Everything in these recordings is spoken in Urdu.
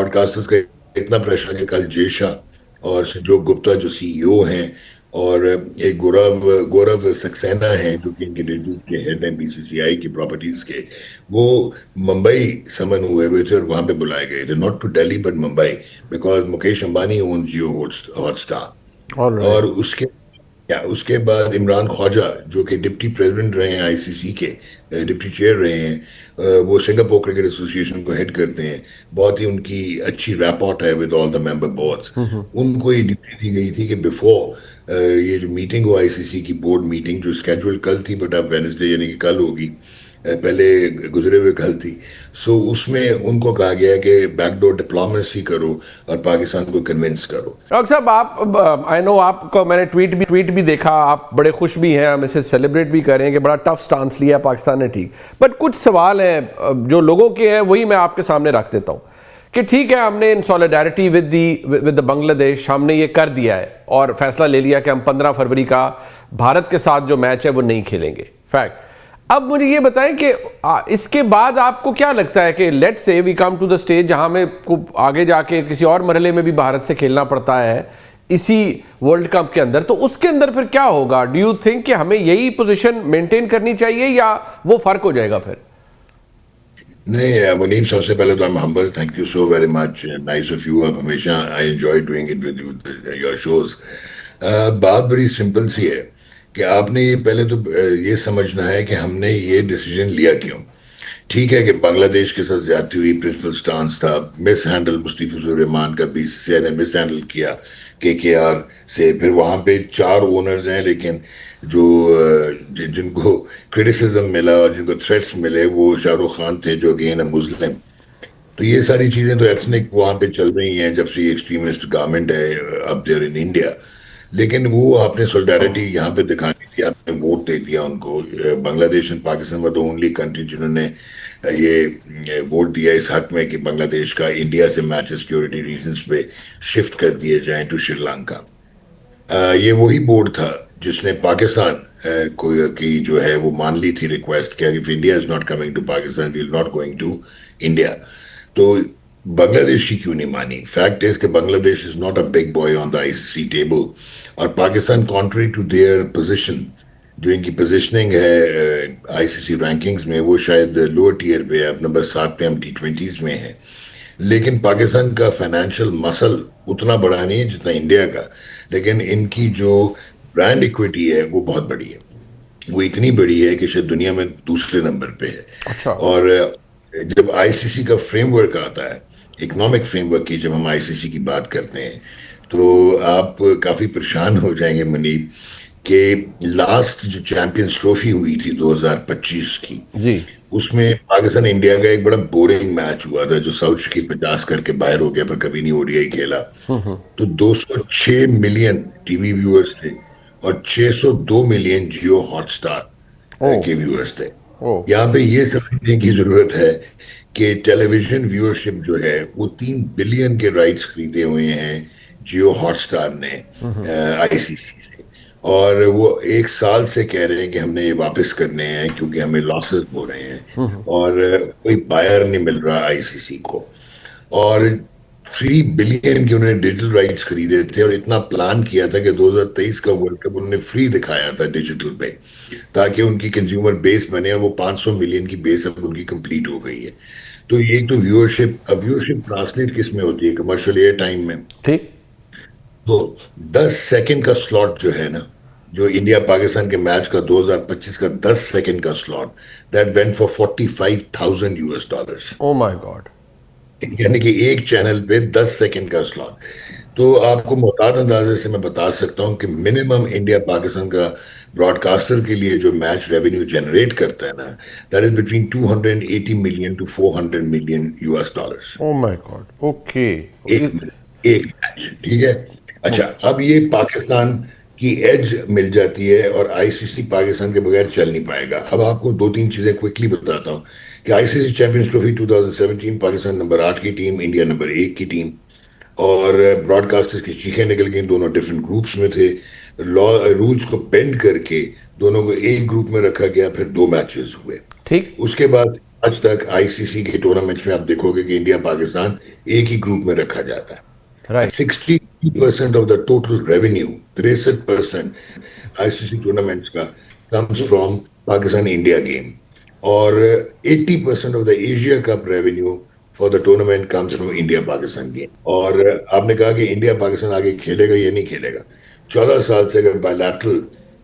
براڈ کاسٹرز کا اتنا پریشر ہے کہ کل جے شاہ اور سنجوگ گپتا جو سی ای او ہیں اور ایک گورو سکسینہ ہیں جو کہ ان کے ڈیٹیل کے ہیڈ ہیں بی سی سی آئی کی پراپرٹیز کے، وہ ممبئی سمن ہوئے تھے اور وہاں پہ بلائے گئے تھے، not to Delhi but Mumbai, because Mukesh Ambani own Jio Hotstar. All اور رائٹ. اس کے بعد عمران خواجہ جو کہ ڈپٹی پریزیڈنٹ رہے ہیں آئی سی سی کے، ڈپٹی چیئر رہے ہیں، وہ سنگاپور کرکٹ ایسوسی ایشن کو ہیڈ کرتے ہیں، بہت ہی ان کی اچھی ریپورٹ ہے with all the member boards. ان کو یہ ڈیوٹی دی گئی تھی کہ بیفور یہ جو میٹنگ ہو آئی سی سی کی بورڈ میٹنگ جو اسکیجول کل تھی بٹ اب وینسڈے یعنی کہ کل ہوگی، پہلے گزرے ہوئے کل تھی، سو اس میں ان کو کہا گیا کہ بیک ڈور ڈپلومیسی کرو اور پاکستان کو کنونس کرو. ڈاکٹر صاحب آپ آئی نو آپ کو میں نے ٹویٹ بھی دیکھا، آپ بڑے خوش بھی ہیں، ہم اسے سیلیبریٹ بھی کر رہے ہیں کہ بڑا ٹف سٹانس لیا پاکستان نے. ٹھیک، بٹ کچھ سوال ہیں جو لوگوں کے ہیں وہی میں آپ کے سامنے رکھ دیتا ہوں کہ ٹھیک ہے ہم نے ان سولیڈیرٹی ود بنگلہ دیش ہم نے یہ کر دیا ہے اور فیصلہ لے لیا کہ ہم 15 فروری کا بھارت کے ساتھ جو میچ ہے وہ نہیں کھیلیں گے، فیکٹ. اب مجھے یہ بتائیں کہ اس کے بعد آپ کو کیا لگتا ہے کہ لیٹ سے وی کم ٹو دا اسٹیج جہاں ہمیں آگے جا کے کسی اور مرحلے میں بھی بھارت سے کھیلنا پڑتا ہے اسی ورلڈ کپ کے اندر، تو اس کے اندر پھر کیا ہوگا؟ ڈو یو تھنک کہ ہمیں یہی پوزیشن مینٹین کرنی چاہیے یا وہ فرق ہو جائے گا پھر؟ نہیں منیب، سب سے پہلے تو I'm humble. Thank you so very much. Nice of you. اب ہمیشہ I enjoy doing it with you, your shows. بات بڑی سمپل سی ہے کہ آپ نے یہ پہلے تو یہ سمجھنا ہے کہ ہم نے یہ ڈیسیجن لیا کیوں. ٹھیک ہے کہ بنگلہ دیش کے ساتھ زیادتی ہوئی، پرنسپل سٹانس تھا، مس ہینڈل مصطفی الرحمان کا بی سی سی آئی نے مس ہینڈل کیا کے آر سے. پھر وہاں پہ 4 اونرز ہیں لیکن جو جن کو کرٹیسزم ملا اور جن کو تھریٹس ملے وہ شاہ رخ خان تھے جو اگین ہے مسلم. تو یہ ساری چیزیں تو ایتھنک وہاں پہ چل رہی ہیں جب سے یہ ایکسٹریمسٹ گورنمنٹ ہے اب دیر ان انڈیا. لیکن وہ آپ نے سولیڈیرٹی یہاں پہ دکھانی تھی، آپ نے ووٹ دے دیا ان کو. بنگلہ دیش and Pakistan were the only country جنہوں نے یہ ووٹ دیا اس حق میں کہ بنگلہ دیش کا انڈیا سے میچ سیکیورٹی ریزنز پہ شفٹ کر دیے جائیں ٹو شری لنکا. یہ وہی بورڈ تھا جس نے پاکستان کی جو ہے وہ مان لی تھی ریکویسٹ کہ if India is not coming to Pakistan we are not going to India. تو بنگلہ دیش کی کیوں نہیں مانی؟ فیکٹ از کہ Bangladesh is not a big boy on the I C C table, اور Pakistan country to their position جو ان کی پوزیشننگ ہے آئی سی سی رینکنگز میں وہ شاید لوور ٹیئر پہ، اب نمبر 7 پہ ہم T20s میں ہیں. لیکن پاکستان کا فائنینشیل مسل اتنا بڑا نہیں ہے جتنا انڈیا کا، لیکن ان کی جو برانڈ ایکویٹی ہے وہ بہت بڑی ہے. وہ اتنی بڑی ہے کہ شاید دنیا میں دوسرے نمبر پہ ہے. اور جب آئی سی سی کا فریم ورک آتا ہے، اکنامک فریم ورک کی جب ہم آئی سی سی کی بات کرتے ہیں تو آپ کافی پریشان ہو جائیں گے منیب کہ لاسٹ جو چیمپئنز ٹرافی ہوئی تھی 2025 کی، اس میں پاکستان انڈیا کا ایک بڑا بورنگ میچ ہوا تھا جو ساؤتھ کی 50 کر کے باہر ہو گیا پر کبھی نہیں او ڈی آئی کھیلا. تو 206 ملین ٹی وی ویورز تھے اور 602 ملین جیو ہاٹ اسٹار کے ویورز تھے. یہاں پہ یہ سمجھنے کی ضرورت ہے کہ ٹیلی ویژن ویورشپ جو ہے وہ 3 بلین کے رائٹس خریدے ہوئے ہیں جیو ہاٹ اسٹار نے آئی سی سی سے، اور وہ 1 سال سے کہہ رہے ہیں کہ ہم نے یہ واپس کرنے ہیں کیونکہ ہمیں لاسز ہو رہے ہیں اور کوئی بائر نہیں مل رہا آئی سی سی کو. اور 3 بلین کے انہوں نے ڈیجیٹل رائٹس خریدے تھے اور اتنا پلان کیا تھا کہ 2023 کا ورلڈ کپ انہوں نے فری دکھایا تھا ڈیجیٹل پہ تاکہ ان کی کنزیومر بیس بنے، اور وہ 500 ملین کی بیس اب ان کی کمپلیٹ ہو گئی ہے. تو ایک تو ویورشپ، اب ویورشپ ٹرانسلیٹ کس میں ہوتی ہے؟ کمرشل ایئر ٹائم میں. ٹھیک، تو 10 سیکنڈ کا سلاٹ جو ہے نا، جو انڈیا پاکستان کے میچ کا 2025 کا 10 سیکنڈ کا slot, that went for $45,000. O my God, یعنی کہ ایک چینل پہ 10 سیکنڈ کا سلاٹ. تو آپ کو محتاط اندازے سے میں بتا سکتا ہوں کہ منیمم انڈیا پاکستان کا براڈ کاسٹر کے لیے جو میچ ریونیو جنریٹ کرتا ہے نا، that is between 280 million to 400 million US$. Oh my God, okay, ایک میچ. ٹھیک ہے، اچھا اب یہ پاکستان کی ایج مل جاتی ہے اور آئی سی سی پاکستان کے بغیر چل نہیں پائے گا. اب آپ کو 2-3 چیزیں کوئکلی بتاتا ہوں کہ آئی سی سی چیمپئنز ٹرافی 2017 پاکستان نمبر 8 کی ٹیم، انڈیا نمبر 1 کی ٹیم، اور براڈ کاسٹرز کی چیخیں نکل گئیں. دونوں ڈفرینٹ گروپس میں تھے. رولز کو بینڈ کر کے دونوں کو ایک گروپ میں رکھا گیا، پھر 2 میچز ہوئے. ٹھیک، اس کے بعد آج تک آئی سی سی کے ٹورنامنٹس میں آپ دیکھو گے کہ انڈیا پاکستان ایک ہی گروپ میں رکھا جاتا ہے. Right. 60% of the total revenue 63% I C C tournaments کا comes from Pakistan India game. اور 80% of the Asia Cup revenue for the tournament comes from India Pakistan game. اور آپ نے کہا کہ انڈیا پاکستان آگے کھیلے گا یا نہیں کھیلے گا. 14 سال سے اگر بائیلیٹرل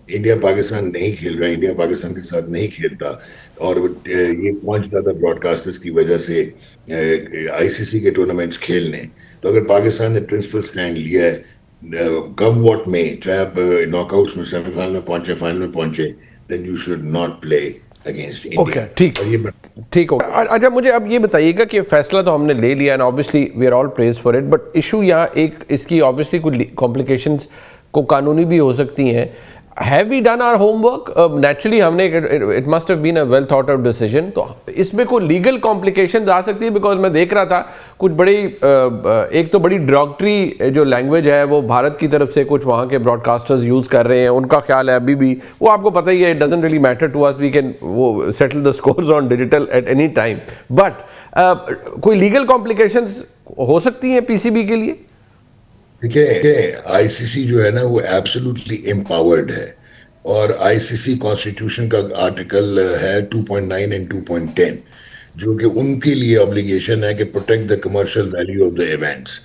انڈیا پاکستان نہیں کھیل رہا, انڈیا پاکستان کے ساتھ نہیں کھیلتا, اور یہ پہنچ جاتا براڈ کاسٹرز کی وجہ سے آئی سی سی کے ٹورنامنٹس کھیلنے, تو اگر پاکستان نے پرنسپل سٹینڈ لیا ہے کم واٹ میں, چاہے آپ ناک آؤٹس میں سیمی فائنل میں پہنچے فائنل میں پہنچے, then you should not play against okay, India. ٹھیک اور یہ ٹھیک ہو. اچھا مجھے اب یہ بتائیے گا کہ فیصلہ تو ہم نے لے لیا, and obviously we are all praise for it, but issue یہاں ایک اس کی آبویسلی کچھ کمپلیکیشنز کو قانونی بھی ہو سکتی ہیں. Have we done our homework? Naturally ہم نے it must have been a well thought out decision, تو اس میں کوئی لیگل کمپلیکیشنز آ سکتی ہے؟ بیکاز میں دیکھ رہا تھا کچھ بڑی ایک تو بڑی ڈراگٹری جو لینگویج ہے وہ بھارت کی طرف سے کچھ وہاں کے براڈ کاسٹرز یوز کر رہے ہیں. ان کا خیال ہے ابھی بھی, وہ آپ کو پتہ ہی ہے, it doesn't really matter to us, we can وہ settle the scores on digital at any time, but کوئی لیگل کمپلیکیشنز ہو سکتی ہیں پی سی بی کے لیے؟ دیکھیں, آئی سی سی جو ہے نا وہ ایبسولوٹلی امپاورڈ ہے, اور آئی سی سی کانسٹیٹیوشن کا آرٹیکل ہے 2.9 اینڈ 2.10, جو کہ ان کے لیے obligation ہے کہ protect the commercial value of the events.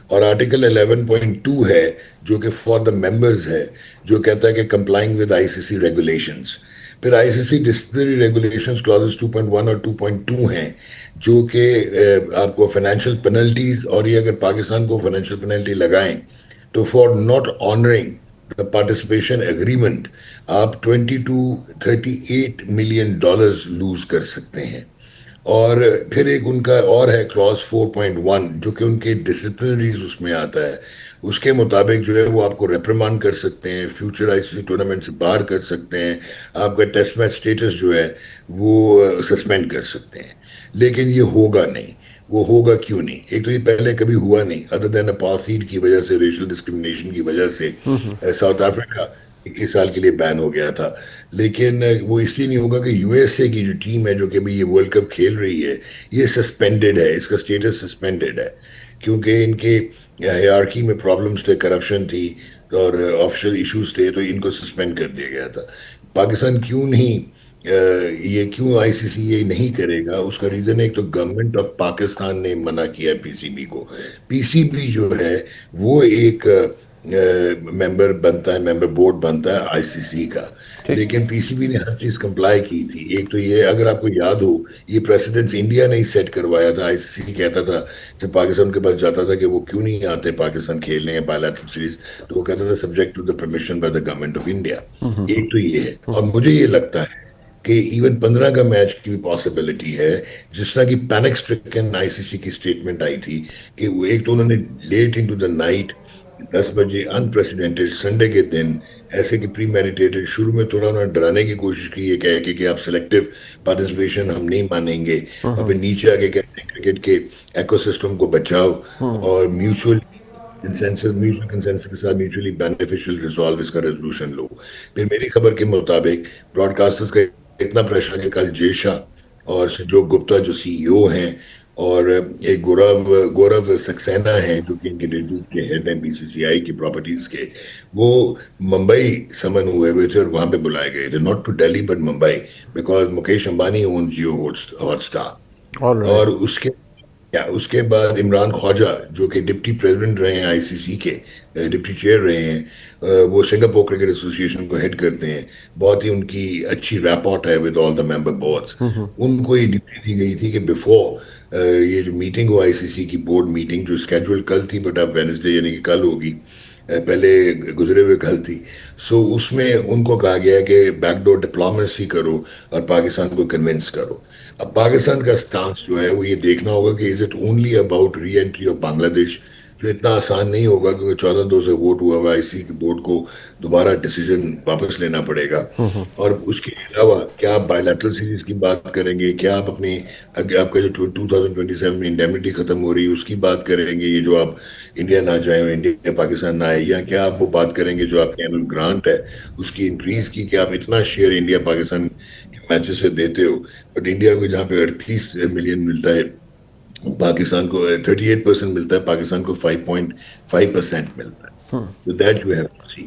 اور آرٹیکل 11.2 ہے جو کہ فار دا ممبرز ہے, جو کہتا ہے کہ complying with I C C regulations. پھر I C C disciplinary regulations clauses 2.1 اور 2.2 ہیں جو کہ آپ کو فائنینشیل پینلٹیز, اور یہ اگر پاکستان کو فائنینشیل پینلٹی لگائیں تو for not honouring the participation agreement آپ $20 to $38 million لوز کر سکتے ہیں. اور پھر ایک ان کا اور ہے کلاس 4.1 جو کہ ان کے ڈسپلنریز اس میں آتا ہے, اس کے مطابق جو ہے وہ آپ کو ریپریمانڈ کر سکتے ہیں, future I C C tournament سے باہر کر سکتے ہیں, آپ کا ٹیسٹ میچ سٹیٹس جو ہے وہ سسپینڈ کر سکتے ہیں. لیکن یہ ہوگا نہیں. وہ ہوگا کیوں نہیں؟ ایک تو یہ پہلے کبھی ہوا نہیں, ادر دین اپارتھائڈ کی وجہ سے, ریشل ڈسکرمنیشن کی وجہ سے ساؤتھ افریقہ 21 سال کے لیے بین ہو گیا تھا. لیکن وہ اس لیے نہیں ہوگا کہ یو ایس اے کی جو ٹیم ہے جو کہ ابھی یہ ورلڈ کپ کھیل رہی ہے, یہ سسپینڈڈ ہے, اس کا سٹیٹس سسپینڈڈ ہے, کیونکہ ان کے ہیرارکی میں پرابلمز تھے, کرپشن تھی اور آفیشیل ایشوز تھے, تو ان کو سسپینڈ کر دیا گیا تھا. پاکستان کیوں نہیں یہ کیوں آئی سی سی یہ نہیں کرے گا؟ اس کا ریزن ہے ایک تو گورنمنٹ آف پاکستان نے منع کیا پی سی بی کو. پی سی بی جو ہے وہ ایک ممبر بنتا ہے, ممبر بورڈ بنتا ہے آئی سی سی کا, لیکن پی سی بی نے ہر چیز کمپلائی کی تھی. ایک تو یہ, اگر آپ کو یاد ہو, یہ پریسیڈنٹس انڈیا نے ہی سیٹ کروایا تھا. آئی سی سی کہتا تھا جب پاکستان کے پاس جاتا تھا کہ وہ کیوں نہیں آتے پاکستان کھیلنے ہیں بائیلیٹرل سیریز, تو وہ کہتا تھا subject to the permission by the government of India. ایک تو یہ ہے, اور مجھے یہ لگتا ہے کہ ایون 15 کا میچ کی بھی پاسبلٹی ہے, جس طرح کی پینک اسٹرکن آئی سی سی کی اسٹیٹمنٹ آئی تھی کہ وہ ایک تو انہوں نے لیٹ انٹو دا نائٹ 10 بجے انپریسیڈنٹڈ سنڈے کے دن ایسے کہ پری میڈیٹیٹڈ, شروع میں تھوڑا انہوں نے ڈرانے کی کوشش کی, یہ کہہ کے کہ آپ سلیکٹو پارٹیسپیشن ہم نہیں مانیں گے, اور پھر نیچے آگے کہتے ہیں کرکٹ کے ایکو سسٹم کو بچاؤ اور میوچل کنسنسس کے ساتھ میوچلی بینیفیشل ریزالو, اس کا ریزولوشن لو. پھر میری خبر کے مطابق براڈ کاسٹرز کا اتنا پریشر ہے کہ کل جے شاہ اور سنجوگ گپتا جو سی ای او ہیں, اور ایک گورو سکسینہ ہیں جو کہ ان کے ڈیٹیل کے ہیڈ ہیں بی سی سی آئی کی پراپرٹیز کے, وہ ممبئی سمن ہوئے تھے اور وہاں پہ بلائے گئے تھے, not to Delhi but Mumbai, because Mukesh Ambani own Jio Hotstar. اور اس کے بعد عمران خواجہ جو کہ ڈپٹی پریزیڈنٹ رہے ہیں آئی سی سی کے, ڈپٹی چیئر رہے ہیں, وہ سنگاپور کرکٹ ایسوسی ایشن کو ہیڈ کرتے ہیں, بہت ہی ان کی اچھی ریپورٹ ہے with all the member boards. ان کو یہ ڈیوٹی دی گئی تھی کہ بیفور یہ جو میٹنگ ہو آئی سی سی کی بورڈ میٹنگ جو اسکیجول کل تھی, بٹ اب وینسڈے یعنی کہ کل ہوگی, پہلے گزرے ہوئے کل تھی, سو اس میں ان کو کہا گیا کہ بیک ڈور ڈپلومیسی کرو اور پاکستان کو کنونس کرو. اب پاکستان کا سٹانس جو ہے وہ یہ دیکھنا ہوگا کہ is it only about re entry of Bangladesh, جو اتنا آسان نہیں ہوگا کیونکہ 14-2 سے ووٹ ہوا ہوا, آئی سی کی بورڈ کو دوبارہ ڈیسیجن واپس لینا پڑے گا. اور اس کے علاوہ کیا آپ بائیلیٹرل سیریز کی بات کریں گے, کیا آپ اپنی آپ کا جو 2027 میں انڈیمنٹی ختم ہو رہی ہے اس کی بات کریں گے, یہ جو آپ انڈیا نہ جائیں انڈیا پاکستان نہ آئے, یا کیا آپ وہ بات کریں گے جو آپ کی اینول گرانٹ ہے اس کی انکریز کی, کہ آپ اتنا شیئر انڈیا پاکستان میچز سے دیتے ہو, بٹ انڈیا کو جہاں پہ 38 ملین ملتا ہے, پاکستان کو 38% ملتا ہے, پاکستان کو 5.5% ملتا ہے. So that you have to see.